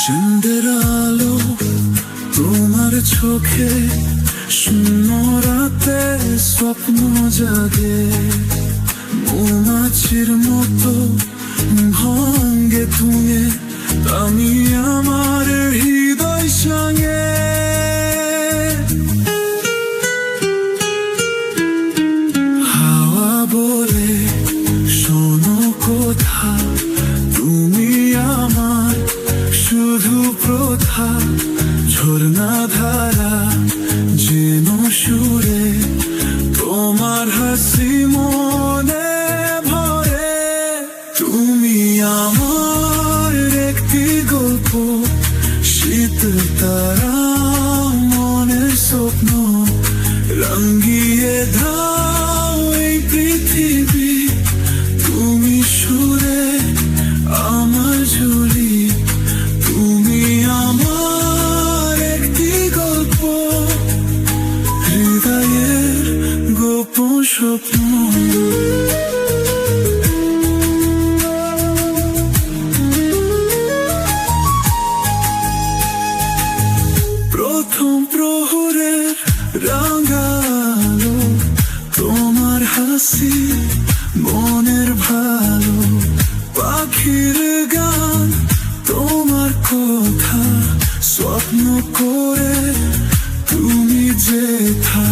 চাঁদের আলো তোমার চোখে, শূন্য রাতে স্বপ্ন জাগে, মৌমাছির মতো ভাঙ্গে তুমি, আমি আমার হৃদয় সঙ্গে। হাওয়া বলে শোনো কথা, তুমি আমার শুধু প্রথা, ঝর্ণা ধারা যেন সুরে, তোমার হাসি মনে ভরে। তুমি আমার একটি গল্প, শীতল তারা মনের স্বপ্ন, রঙিয়ে দাও এই পৃথিবী। তুমি সুরে আমার ঝুলি, তুমি আমার একটি গল্প, হৃদয়ের গোপন স্বপ্ন। প্রথম প্রহরের রাঙালো, তোমার হাসি মনের ভালো, পাখির গান তোমার কথা, স্বপ্ন করে তুমি যেথা।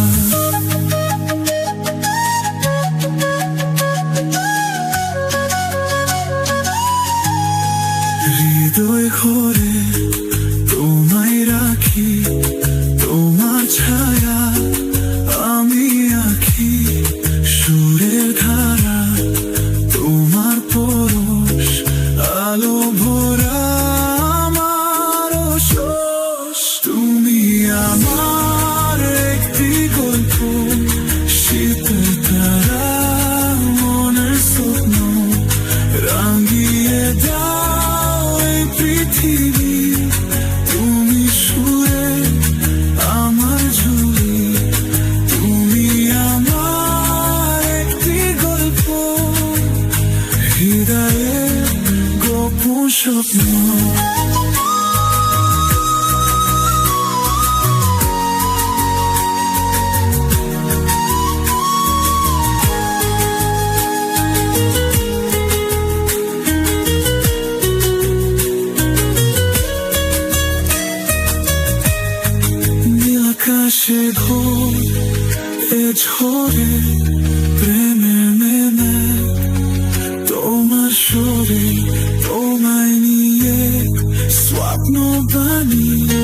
হৃদয় ঘরে তোমায় রাখি, তোমার ছায়া আমি আঁকি, সুরের ধারা তোমার পরশ, আলো ভরা আমার শোষ। তুমি আমার একটি গল্প, শীতল তারা মনের স্বপ্ন, রাঙিয়ে দাও এই পৃথিবী। তুমি সুরে আমার ঝুলি, তুমি আমার একটি গল্প, হৃদয়ের গোপন স্বপ্ন। আকাশে ঘোর এ ঝরে প্রেমের মেমে, তোমার সরে তোমায় নিয়ে স্বপ্ন বানিয়ে।